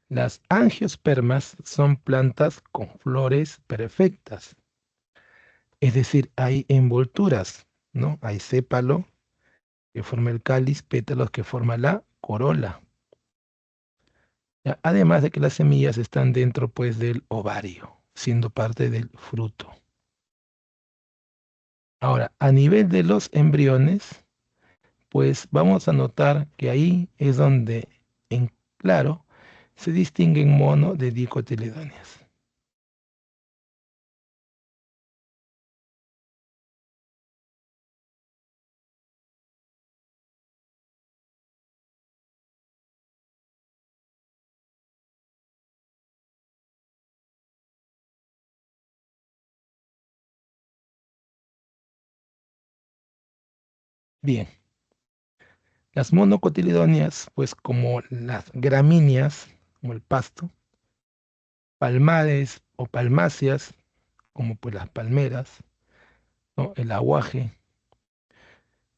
Speaker 1: las angiospermas son plantas con flores perfectas, es decir, hay envolturas, ¿no? Hay sépalo que forma el cáliz, pétalos que forma la corola. ¿Ya? Además de que las semillas están dentro pues del ovario, siendo parte del fruto. Ahora, a nivel de los embriones, pues vamos a notar que ahí es donde, en claro, se distinguen mono de dicotiledóneas. Bien, las monocotiledóneas, pues como las gramíneas, como el pasto, palmares o palmáceas, como pues las palmeras, ¿no? El aguaje.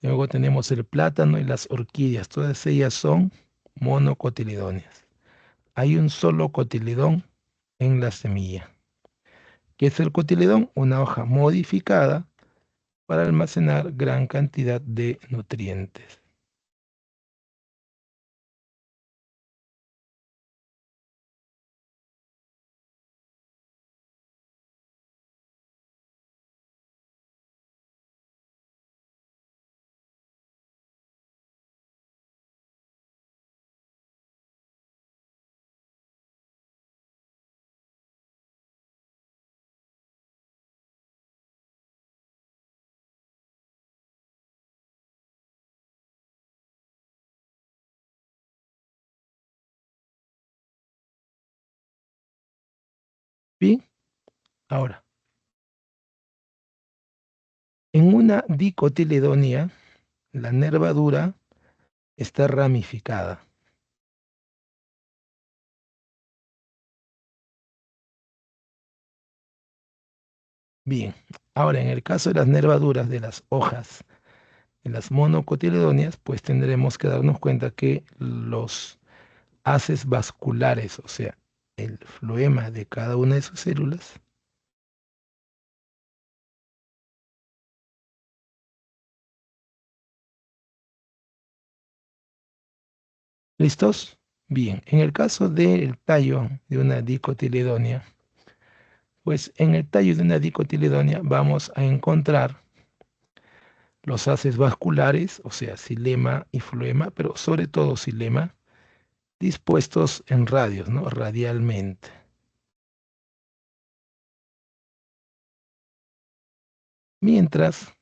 Speaker 1: Luego tenemos el plátano y las orquídeas, todas ellas son monocotiledóneas. Hay un solo cotiledón en la semilla. ¿Qué es el cotiledón? Una hoja modificada para almacenar gran cantidad de nutrientes. Bien, ahora, en una dicotiledonea, la nervadura está ramificada. Bien, ahora en el caso de las nervaduras de las hojas, de las monocotiledóneas, pues tendremos que darnos cuenta que los haces vasculares, o sea, el floema de cada una de sus células. ¿Listos? Bien, en el caso del tallo de una dicotiledónea, pues en el tallo de una dicotiledónea vamos a encontrar los haces vasculares, o sea, xilema y floema, pero sobre todo xilema, dispuestos en radios, ¿no? Radialmente. Mientras,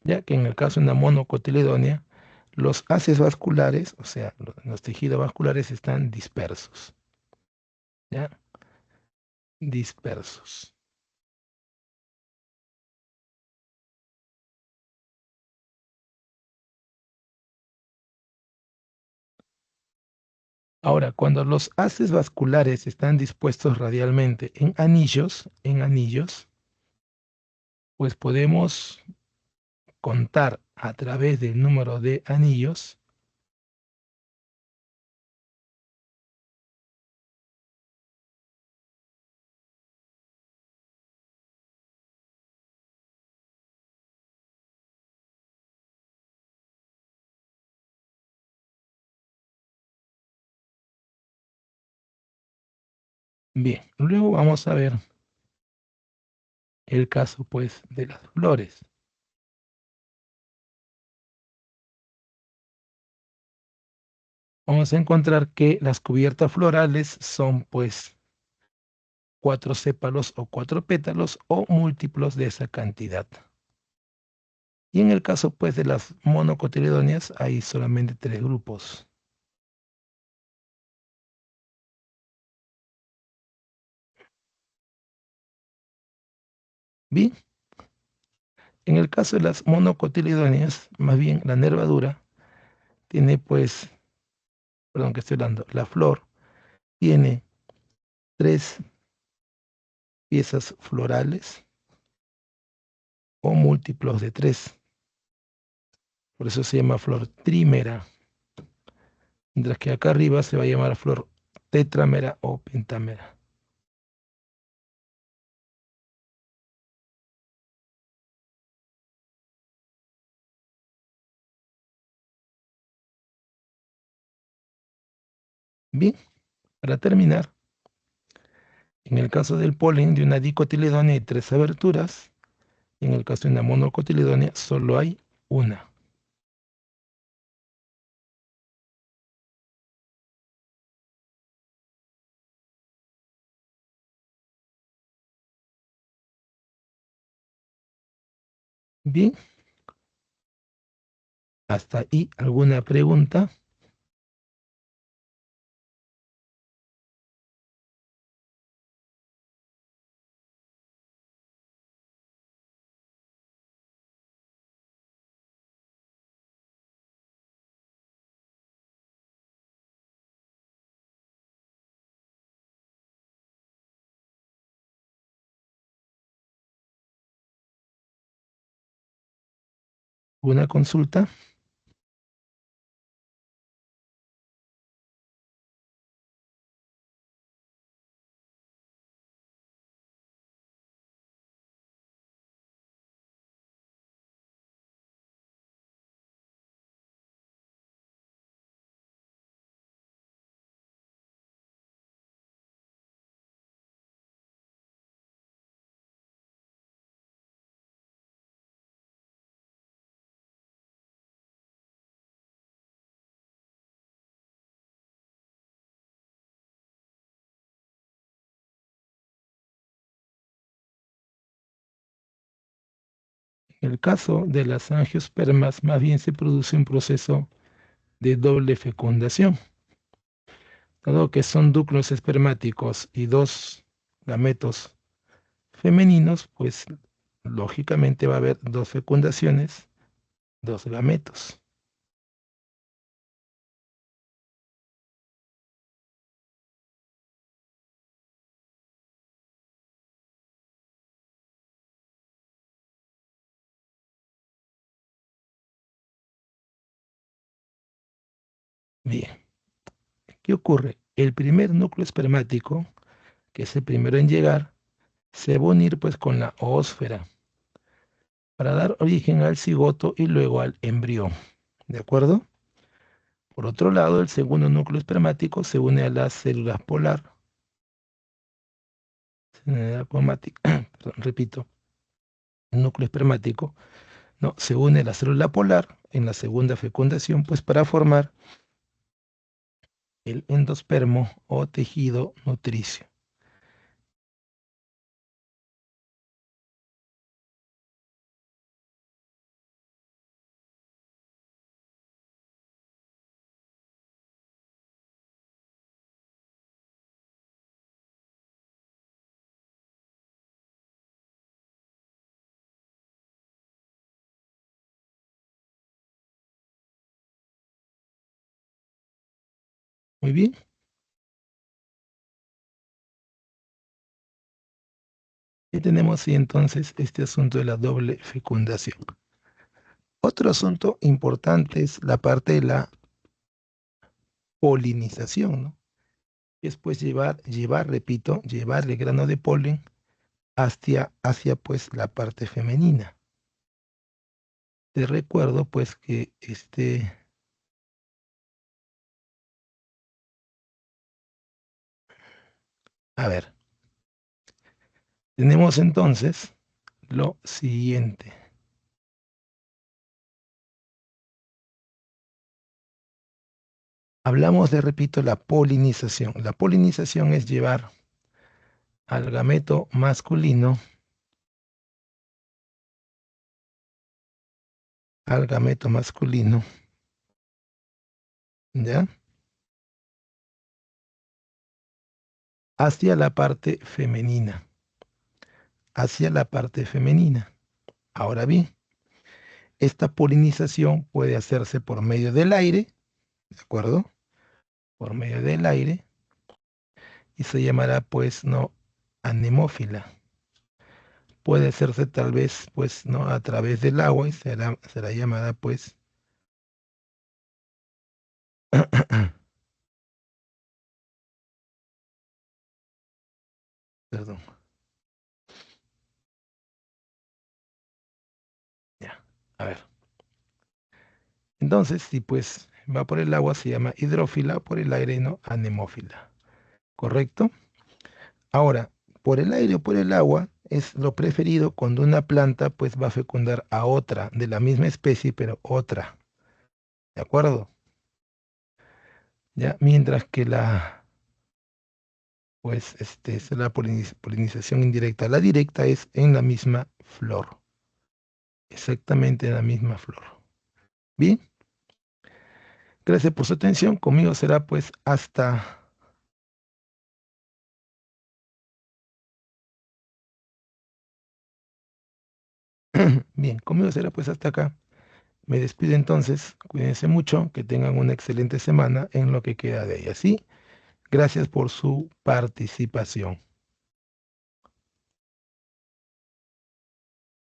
Speaker 1: ya que en el caso de una monocotiledónea, los haces vasculares, o sea, los tejidos vasculares están dispersos, ¿ya? Dispersos. Ahora, cuando los haces vasculares están dispuestos radialmente en anillos, pues podemos contar a través del número de anillos. Bien, luego vamos a ver el caso, pues, de las flores. vamos a encontrar que las cubiertas florales son pues 4 sépalos o 4 pétalos o múltiplos de esa cantidad. Y en el caso pues de las monocotiledóneas hay solamente 3 grupos. Bien, en el caso de las monocotiledóneas, más bien la nervadura tiene pues, perdón que estoy hablando, la flor tiene 3 piezas florales o múltiplos de 3. Por eso se llama flor trímera. Mientras que acá arriba se va a llamar flor tetrámera o pentámera. Bien, para terminar, en el caso del polen de una dicotiledónea hay 3 aberturas. En el caso de una monocotiledónea solo hay una. Bien, hasta ahí alguna pregunta. ¿Una consulta? En el caso de las angiospermas, más bien se produce un proceso de doble fecundación. Dado que son núcleos espermáticos y 2 gametos femeninos, pues lógicamente va a haber 2 fecundaciones, 2 gametos. Bien, ¿qué ocurre? El primer núcleo espermático, que es el primero en llegar, se va a unir pues con la oósfera para dar origen al cigoto y luego al embrión. ¿De acuerdo? Por otro lado, el segundo núcleo espermático se une a las células polar. Perdón, repito, el núcleo espermático no, se une a la célula polar en la segunda fecundación, pues para formar el endospermo o tejido nutricio. Muy bien, y tenemos sí, entonces este asunto de la doble fecundación. Otro asunto importante es la parte de la polinización, ¿no? Es pues repito, llevar el grano de polen hacia pues la parte femenina. Te recuerdo pues que a ver, tenemos entonces lo siguiente. Hablamos de, repito, la polinización. La polinización es llevar al gameto masculino, ¿ya? Hacia la parte femenina, hacia la parte femenina. Ahora bien, esta polinización puede hacerse por medio del aire, ¿de acuerdo? Por medio del aire, y se llamará, pues, no, anemófila. Puede hacerse tal vez, pues, no, a través del agua y será llamada, pues, perdón, ya, a ver. Entonces, si pues va por el agua, se llama hidrófila, por el aire, no, anemófila. ¿Correcto? Ahora, por el aire o por el agua es lo preferido cuando una planta pues va a fecundar a otra de la misma especie, pero otra. ¿De acuerdo? ¿Ya? Mientras que es la polinización indirecta. La directa es en la misma flor. Exactamente en la misma flor. Bien, gracias por su atención. Conmigo será pues hasta... Bien, conmigo será pues hasta acá. Me despido entonces. Cuídense mucho. Que tengan una excelente semana en lo que queda de ella. ¿Sí? Gracias por su participación.